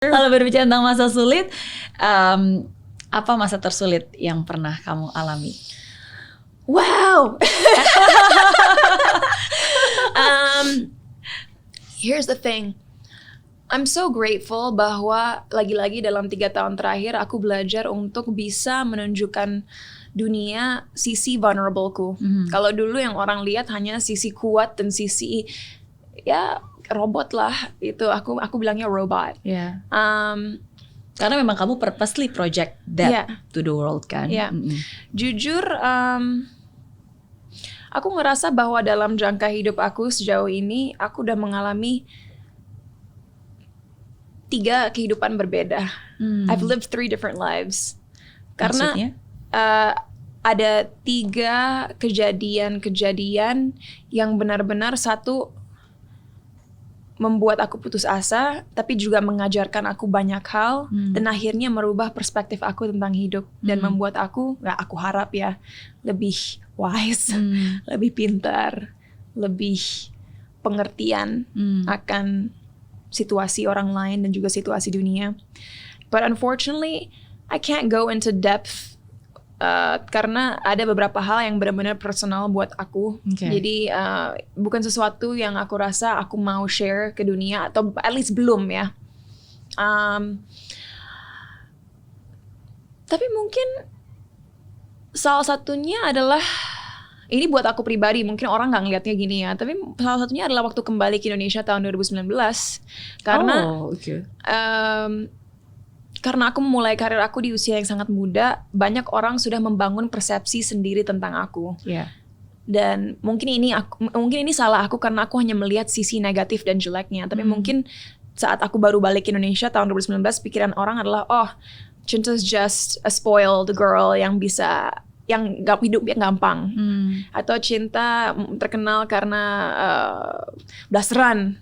Kalau berbicara tentang masa sulit, apa masa tersulit yang pernah kamu alami? Wow. Here's the thing. I'm so grateful bahwa lagi-lagi dalam 3 tahun terakhir aku belajar untuk bisa menunjukkan dunia sisi vulnerableku. Kalau dulu yang orang lihat hanya sisi kuat dan sisi ya robot lah, itu aku bilangnya robot. Yeah. Karena memang kamu purposely project that to the world kan. Yeah. Jujur, aku ngerasa bahwa dalam jangka hidup aku sejauh ini, aku udah mengalami 3 kehidupan berbeda. I've lived 3 different lives. Karena Maksudnya? Ada 3 kejadian yang benar-benar satu membuat aku putus asa, tapi juga mengajarkan aku banyak hal, dan akhirnya merubah perspektif aku tentang hidup, dan membuat aku harap ya, lebih wise, lebih pintar, lebih pengertian akan situasi orang lain dan juga situasi dunia. But unfortunately, I can't go into depth karena ada beberapa hal yang benar-benar personal buat aku. Jadi bukan sesuatu yang aku rasa aku mau share ke dunia, atau at least belum ya. Tapi mungkin salah satunya adalah, ini buat aku pribadi, mungkin orang nggak ngeliatnya gini ya, tapi salah satunya adalah waktu kembali ke Indonesia tahun 2019. Karena karena aku memulai karir aku di usia yang sangat muda, banyak orang sudah membangun persepsi sendiri tentang aku. Dan mungkin ini salah aku karena aku hanya melihat sisi negatif dan jeleknya. Tapi mungkin saat aku baru balik ke Indonesia tahun 2019, pikiran orang adalah, oh, Cinta's just a spoiled girl yang hidupnya gampang. Atau Cinta terkenal karena blasteran.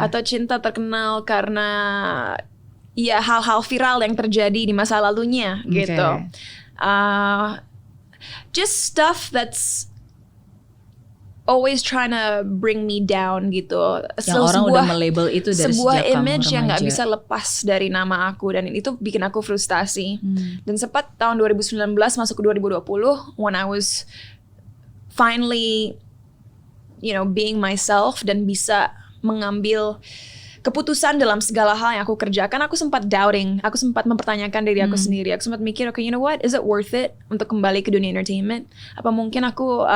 Atau Cinta terkenal karena ya hal-hal viral yang terjadi di masa lalunya gitu. Just stuff that's always trying to bring me down gitu. Yang orang udah melabel itu dari sebuah sejak kamu image yang nggak remaja. bisa lepas dari nama aku, dan itu bikin aku frustasi. Dan sempat tahun 2019 masuk ke 2020, when I was finally being myself dan bisa mengambil keputusan dalam segala hal yang aku kerjakan, aku sempat doubting, aku sempat mempertanyakan diri aku sendiri. Aku sempat mikir, okay, you know what, is it worth it untuk kembali ke dunia entertainment? Apa mungkin aku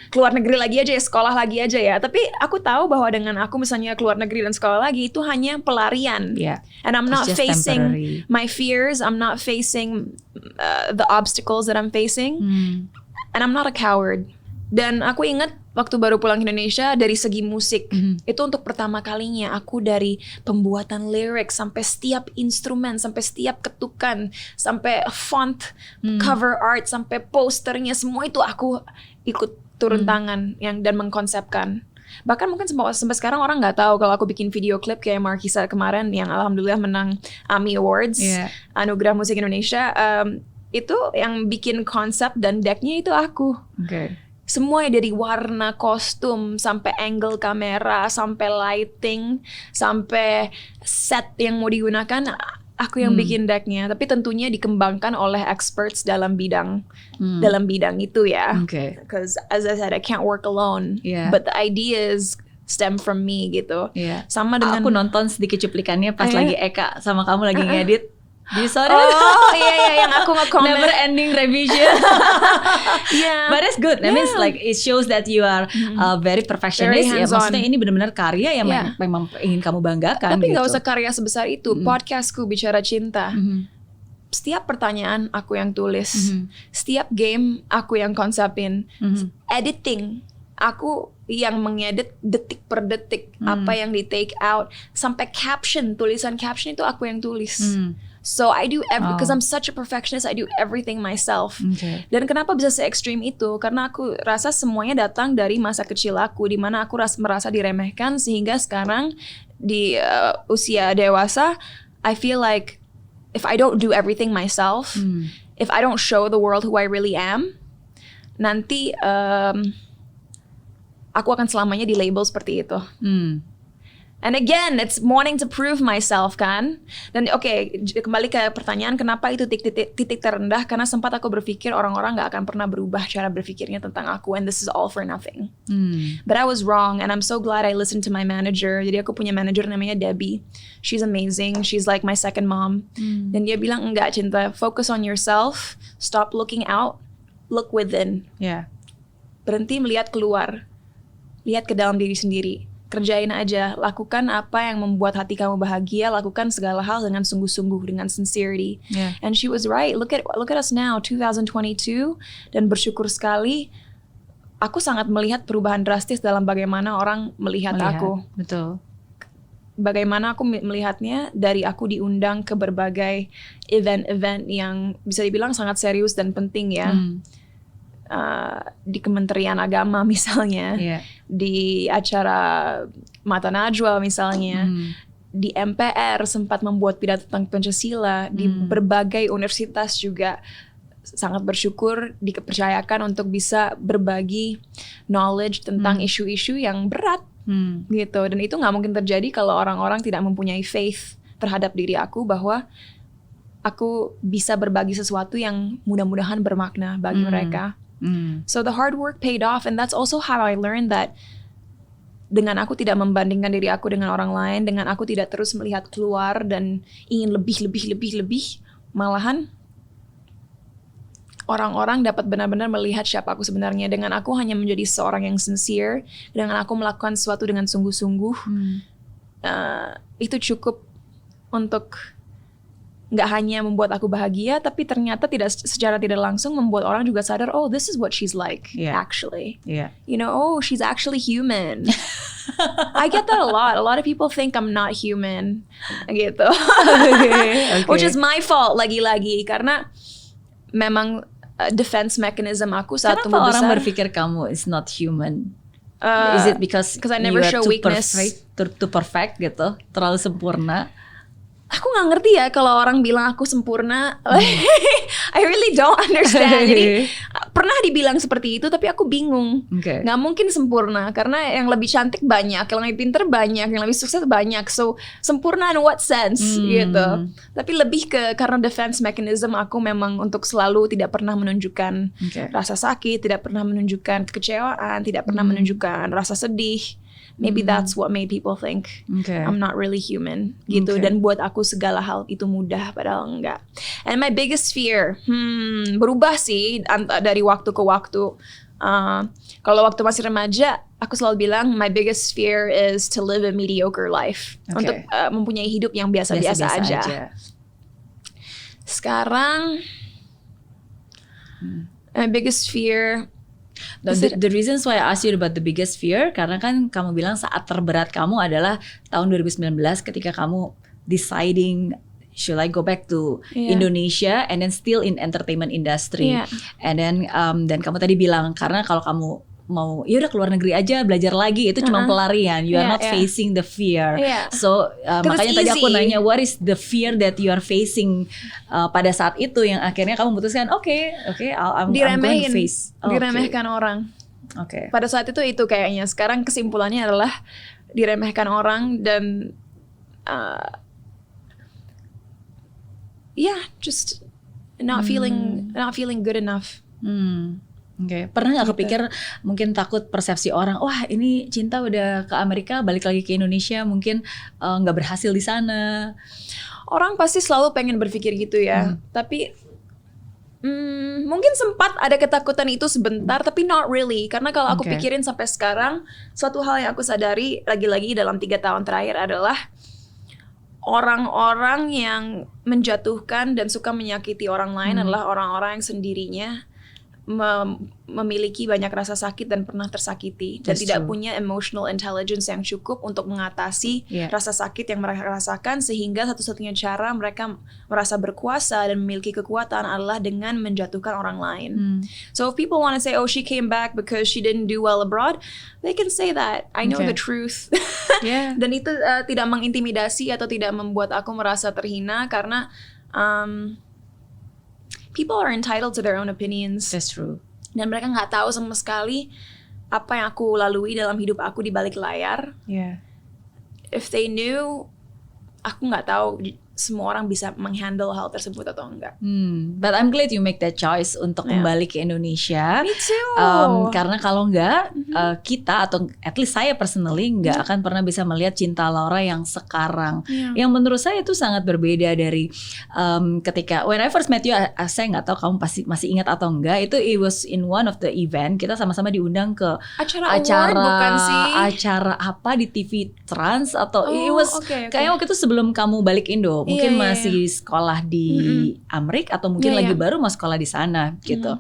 keluar negeri lagi aja ya, sekolah lagi aja ya? Tapi aku tahu bahwa dengan aku misalnya keluar negeri dan sekolah lagi, itu hanya pelarian. And I'm not facing my fears, I'm not facing the obstacles that I'm facing, and I'm not a coward. Dan aku ingat waktu baru pulang ke Indonesia, dari segi musik, itu untuk pertama kalinya aku dari pembuatan lirik sampai setiap instrumen, sampai setiap ketukan, sampai font, cover art, sampai posternya, semua itu aku ikut turun tangan dan mengkonsepkan. Bahkan mungkin sampai sekarang orang nggak tahu kalau aku bikin video klip kayak Markisa kemarin yang alhamdulillah menang AMI Awards, Anugerah Musik Indonesia, itu yang bikin konsep dan decknya itu aku. Semua dari warna kostum, sampai angle kamera, sampai lighting, sampai set yang mau digunakan, aku yang bikin decknya. Tapi tentunya dikembangkan oleh experts dalam bidang itu ya. Because as I said, I can't work alone. But the ideas stem from me gitu. Sama dengan aku nonton sedikit cuplikannya pas lagi Eka sama kamu lagi ngedit. Di sorry. Yang aku nge-comment never ending revision. But it's good. That means like it shows that you are very perfectionist. Very maksudnya ini benar-benar karya yang memang ingin kamu banggakan. Tapi nggak gitu. usah karya sebesar itu. Podcastku Bicara Cinta. Setiap pertanyaan aku yang tulis. Setiap game aku yang konsepin. Editing aku yang mengedit detik per detik. Apa yang di take out. Sampai tulisan caption itu aku yang tulis. So I do because I'm such a perfectionist, I do everything myself. Dan kenapa bisa se-extreme itu? Karena aku rasa semuanya datang dari masa kecil aku, di mana aku merasa diremehkan, sehingga sekarang di usia dewasa, I feel like if I don't do everything myself, if I don't show the world who I really am, nanti aku akan selamanya di label seperti itu. And again, it's wanting to prove myself kan. Dan kembali ke pertanyaan kenapa itu titik terendah, karena sempat aku berpikir orang-orang gak akan pernah berubah cara berpikirnya tentang aku, and this is all for nothing. But I was wrong, and I'm so glad I listened to my manager. Jadi aku punya manager namanya Debbie. She's amazing. She's like my second mom. Dan dia bilang, enggak Cinta, focus on yourself. Stop looking out. Look within. Yeah. Berhenti melihat keluar. Lihat ke dalam diri sendiri. Kerjain aja, lakukan apa yang membuat hati kamu bahagia, lakukan segala hal dengan sungguh-sungguh, dengan sincerity. Yeah. And she was right. Look at us now, 2022, dan bersyukur sekali. Aku sangat melihat perubahan drastis dalam bagaimana orang melihat aku. Betul. Bagaimana aku melihatnya dari aku diundang ke berbagai event-event yang bisa dibilang sangat serius dan penting ya. Di Kementerian Agama misalnya, di acara Mata Najwa misalnya, di MPR sempat membuat pidato tentang Pancasila, di berbagai universitas juga sangat bersyukur dipercayakan untuk bisa berbagi knowledge tentang isu-isu yang berat gitu. Dan itu nggak mungkin terjadi kalau orang-orang tidak mempunyai faith terhadap diri aku bahwa aku bisa berbagi sesuatu yang mudah-mudahan bermakna bagi mereka. So the hard work paid off, and that's also how I learned that dengan aku tidak membandingkan diri aku dengan orang lain, dengan aku tidak terus melihat keluar dan ingin lebih, malahan orang-orang dapat benar-benar melihat siapa aku sebenarnya. Dengan aku hanya menjadi seorang yang sincere, dengan aku melakukan sesuatu dengan sungguh-sungguh, itu cukup untuk nggak hanya membuat aku bahagia, tapi ternyata secara tidak langsung membuat orang juga sadar, oh this is what she's like actually. You know, oh she's actually human. I get that a lot. A lot of people think I'm not human gitu. Okay. Which is my fault lagi-lagi, karena memang defense mechanism aku saat tumbuh besar. Kenapa orang berpikir kamu is not human? Is it because I never show weakness? Too perfect gitu, terlalu sempurna? Aku nggak ngerti ya kalau orang bilang aku sempurna. I really don't understand. Jadi pernah dibilang seperti itu, tapi aku bingung. Nggak mungkin sempurna, karena yang lebih cantik banyak, yang lebih pinter banyak, yang lebih sukses banyak. So sempurna in what sense gitu. Tapi lebih ke karena defense mechanism aku memang untuk selalu tidak pernah menunjukkan rasa sakit, tidak pernah menunjukkan kekecewaan, tidak pernah menunjukkan rasa sedih. Maybe that's what made people think I'm not really human gitu. Dan buat aku segala hal itu mudah, padahal enggak. And my biggest fear berubah sih dari waktu ke waktu. Kalau waktu masih remaja, aku selalu bilang my biggest fear is to live a mediocre life. Untuk mempunyai hidup yang biasa-biasa aja. Sekarang my biggest fear, the reasons why I asked you about the biggest fear, karena kan kamu bilang saat terberat kamu adalah tahun 2019 ketika kamu deciding should I go back to Indonesia and then still in entertainment industry, and then dan kamu tadi bilang karena kalau kamu mau ya udah keluar negeri aja belajar lagi itu cuma pelarian, you are not facing the fear. So makanya tadi aku nanya what is the fear that you are facing pada saat itu yang akhirnya kamu memutuskan I'm going to face. Diremehkan orang. Pada saat itu kayaknya. Sekarang kesimpulannya adalah diremehkan orang dan just not feeling good enough. Pernah nggak kepikir mungkin takut persepsi orang, wah ini Cinta udah ke Amerika balik lagi ke Indonesia mungkin nggak berhasil di sana? Orang pasti selalu pengen berpikir gitu ya, tapi mungkin sempat ada ketakutan itu sebentar, tapi not really. Karena kalau aku pikirin sampai sekarang, suatu hal yang aku sadari lagi-lagi dalam 3 tahun terakhir adalah orang-orang yang menjatuhkan dan suka menyakiti orang lain adalah orang-orang yang sendirinya memiliki banyak rasa sakit dan pernah tersakiti dan tidak punya emotional intelligence yang cukup untuk mengatasi rasa sakit yang mereka rasakan, sehingga satu-satunya cara mereka merasa berkuasa dan memiliki kekuatan adalah dengan menjatuhkan orang lain. So if people want to say, oh she came back because she didn't do well abroad, they can say that. I know the truth. Dan itu tidak mengintimidasi atau tidak membuat aku merasa terhina, karena people are entitled to their own opinions. That's true. Dan mereka nggak tahu sama sekali apa yang aku lalui dalam hidup aku di balik layar. if they knew, aku nggak tahu semua orang bisa menghandle hal tersebut atau enggak. But I'm glad you make that choice untuk kembali ke Indonesia. Me too. Karena kalau enggak, kita atau at least saya personally enggak akan pernah bisa melihat Cinta Laura yang sekarang. Yang menurut saya itu sangat berbeda dari ketika when I first met you, saya nggak tahu kamu pasti masih ingat atau enggak. Itu it was in one of the event, kita sama-sama diundang ke acara award bukan sih? Acara apa di TV Trans atau it was kayaknya waktu itu sebelum kamu balik Indo. Mungkin masih sekolah di Amerika atau mungkin lagi baru mau sekolah di sana gitu.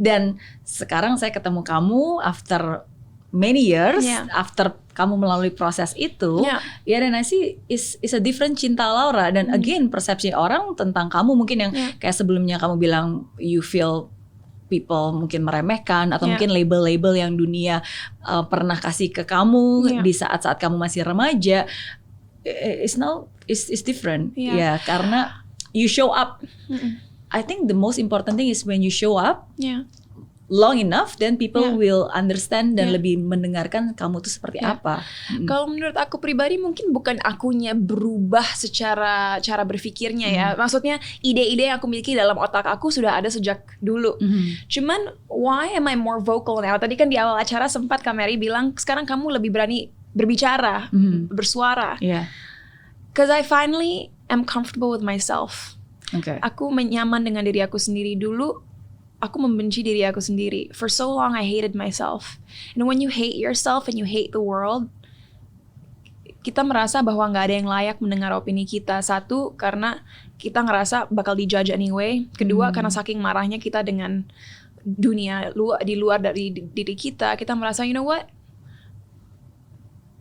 Dan sekarang saya ketemu kamu after many years, after kamu melalui proses itu, dan I see is a different Cinta Laura. Dan again persepsi orang tentang kamu mungkin yang kayak sebelumnya kamu bilang you feel people mungkin meremehkan atau mungkin label-label yang dunia pernah kasih ke kamu di saat-saat kamu masih remaja. It's different, karena you show up. I think the most important thing is when you show up long enough, then people will understand dan lebih mendengarkan kamu tuh seperti apa. Kalau menurut aku pribadi mungkin bukan akunya berubah secara cara berpikirnya ya. Maksudnya ide-ide yang aku miliki dalam otak aku sudah ada sejak dulu. Cuman why am I more vocal now? Tadi kan di awal acara sempat Kak Mary bilang sekarang kamu lebih berani berbicara, bersuara. Cause I finally am comfortable with myself. Aku nyaman dengan diri aku sendiri. Dulu aku membenci diri aku sendiri. For so long I hated myself. And when you hate yourself and you hate the world, kita merasa bahwa nggak ada yang layak mendengar opini kita. Satu, karena kita ngerasa bakal dijudge anyway. Kedua, karena saking marahnya kita dengan dunia di luar dari diri kita, kita merasa you know what?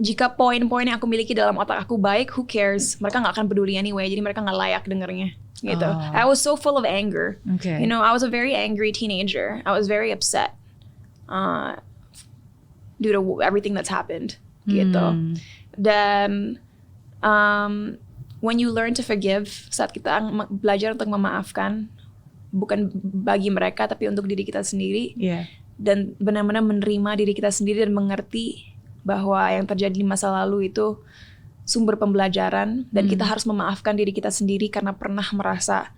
Jika poin-poin yang aku miliki dalam otak aku baik, who cares? Mereka nggak akan peduli anyway, jadi mereka nggak layak dengernya. Gitu. I was so full of anger. You know, I was a very angry teenager. I was very upset due to everything that's happened. Gitu. Dan when you learn to forgive, saat kita belajar untuk memaafkan, bukan bagi mereka tapi untuk diri kita sendiri, dan benar-benar menerima diri kita sendiri dan mengerti bahwa yang terjadi di masa lalu itu sumber pembelajaran dan kita harus memaafkan diri kita sendiri karena pernah merasa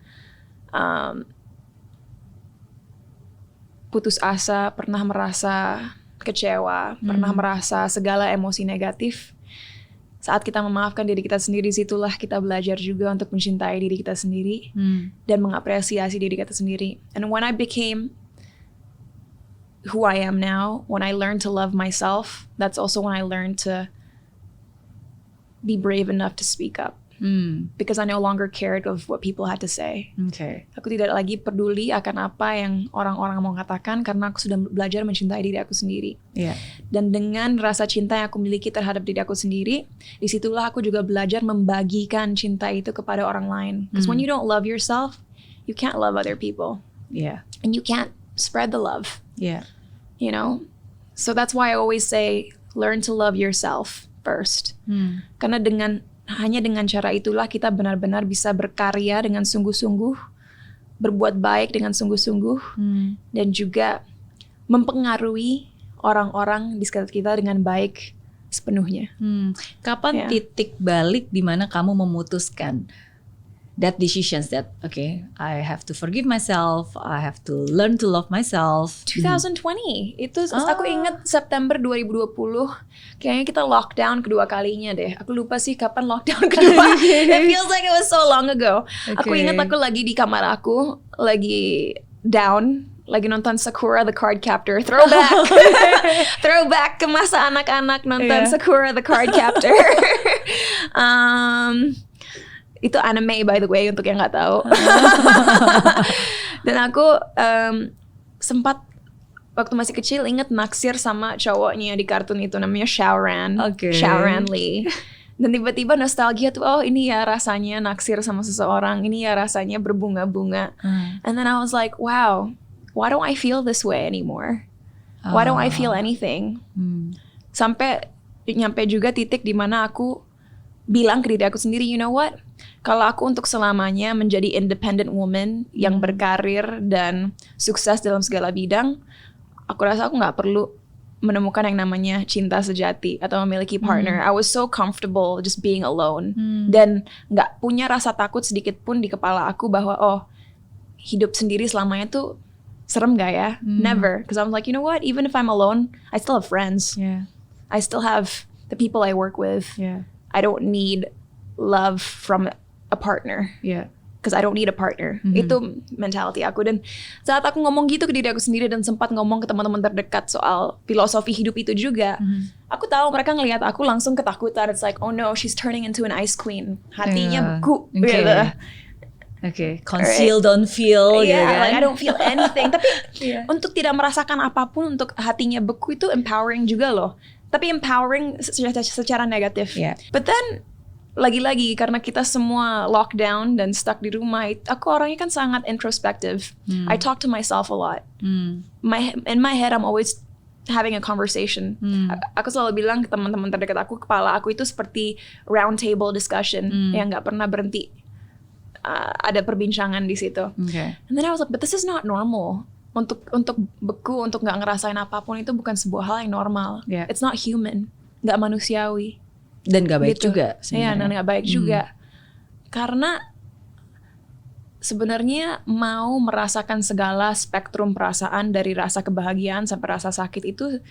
putus asa, pernah merasa kecewa, pernah merasa segala emosi negatif. Saat kita memaafkan diri kita sendiri, situlah kita belajar juga untuk mencintai diri kita sendiri dan mengapresiasi diri kita sendiri. And when I became who I am now, when I learned to love myself, that's also when I learned to be brave enough to speak up. Because I no longer cared of what people had to say. Aku tidak lagi peduli akan apa yang orang-orang mau katakan karena aku sudah belajar mencintai diri aku sendiri. Dan dengan rasa cinta yang aku miliki terhadap diri aku sendiri, disitulah aku juga belajar membagikan cinta itu kepada orang lain. Because when you don't love yourself, you can't love other people. And you can't spread the love. You know? So that's why I always say, learn to love yourself first. Karena hanya dengan cara itulah kita benar-benar bisa berkarya dengan sungguh-sungguh, berbuat baik dengan sungguh-sungguh, dan juga mempengaruhi orang-orang di sekitar kita dengan baik sepenuhnya. Kapan titik balik di mana kamu memutuskan that decisions that okay, I have to forgive myself, I have to learn to love myself. 2020 itu aku ingat September 2020 kayaknya kita lockdown kedua kalinya deh. Aku lupa sih kapan lockdown kedua. It feels like it was so long ago. Aku ingat aku lagi di kamar aku, lagi down, lagi nonton Sakura the Cardcaptor. Throwback. Throwback ke masa anak-anak nonton Sakura the Cardcaptor. Itu anime by the way untuk yang nggak tahu. Dan aku sempat waktu masih kecil inget naksir sama cowoknya di kartun itu namanya Shaoran. Shaoran Lee. Dan tiba-tiba nostalgia tuh, oh ini ya rasanya naksir sama seseorang, ini ya rasanya berbunga-bunga. And then I was like, wow, why don't I feel this way anymore? Why don't I feel anything? Sampai nyampe juga titik di mana aku bilang ke diri aku sendiri, you know what? Kalau aku untuk selamanya menjadi independent woman yang berkarir dan sukses dalam segala bidang, aku rasa aku nggak perlu menemukan yang namanya cinta sejati atau memiliki partner. I was so comfortable just being alone dan nggak punya rasa takut sedikit pun di kepala aku bahwa hidup sendiri selamanya tuh serem gak ya? Never, because I'm like, you know what? Even if I'm alone, I still have friends. Yeah. I still have the people I work with. Yeah. I don't need love from a partner. Yeah. Because I don't need a partner. Itu mentality aku. Dan saat aku ngomong gitu ke diri aku sendiri dan sempat ngomong ke teman-teman terdekat soal filosofi hidup itu juga, aku tahu mereka ngelihat aku langsung ketakutan. It's like, oh no, she's turning into an ice queen. Hatinya beku. Okay. Gitu. Okay. Conceal, don't feel. Yeah, gitu kan? like I don't feel anything. Tapi untuk tidak merasakan apapun, untuk hatinya beku itu empowering juga loh. Tapi empowering secara negatif. Yeah. But then lagi-lagi karena kita semua lockdown dan stuck di rumah, aku orangnya kan sangat introspective. I talk to myself a lot. In my head I'm always having a conversation. Aku selalu bilang ke teman-teman terdekat aku, kepala aku itu seperti round table discussion yang nggak pernah berhenti. Ada perbincangan di situ. Okay. And then I was like, but this is not normal. Untuk beku, untuk nggak ngerasain apapun itu bukan sebuah hal yang normal. Yeah. It's not human, nggak manusiawi. Dan gak baik Gitu. juga Iya, dan gak baik juga. Karena sebenarnya mau merasakan segala spektrum perasaan dari rasa kebahagiaan sampai rasa sakit itu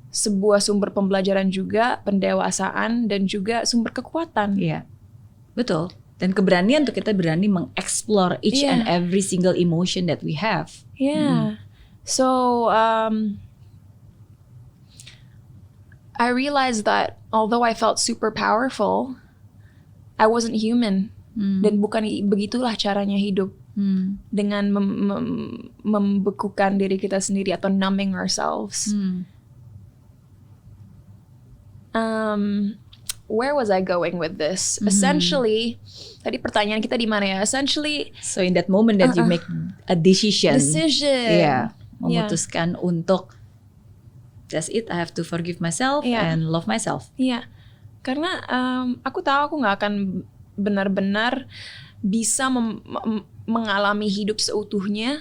sebuah sumber pembelajaran juga, pendewasaan, dan juga sumber kekuatan. Iya, betul. Dan keberanian untuk kita berani mengeksplor each and every single emotion that we have. Yeah. So, I realized that although I felt super powerful, I wasn't human. Dan bukan begitulah caranya hidup. Dengan membekukan diri kita sendiri atau numbing ourselves. Where was I going with this? Essentially, tadi pertanyaan kita di mana ya? Essentially, So in that moment that you make a decision. Yeah. Memutuskan untuk that's it, I have to forgive myself and love myself. Iya, karena aku tahu aku nggak akan benar-benar bisa mengalami hidup seutuhnya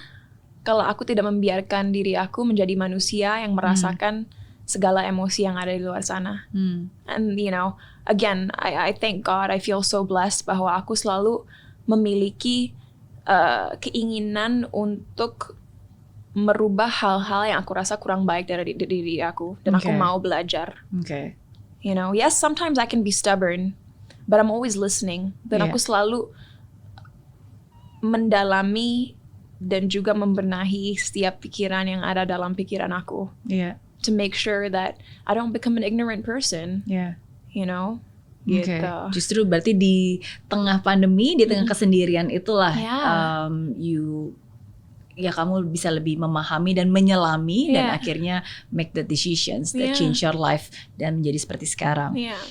kalau aku tidak membiarkan diri aku menjadi manusia yang merasakan segala emosi yang ada di luar sana. And you know, again, I thank God, I feel so blessed bahwa aku selalu memiliki keinginan untuk merubah hal-hal yang aku rasa kurang baik dari diri aku, dan aku mau belajar. Okay. You know, yes, sometimes I can be stubborn, but I'm always listening. Dan aku selalu mendalami dan juga membenahi setiap pikiran yang ada dalam pikiran aku. Yeah. To make sure that I don't become an ignorant person. Yeah. You know? Okay. Gitu. Justru berarti di tengah pandemi, di tengah kesendirian itulah kamu bisa lebih memahami dan menyelami dan akhirnya make the decisions that change your life dan menjadi seperti sekarang. Yeah.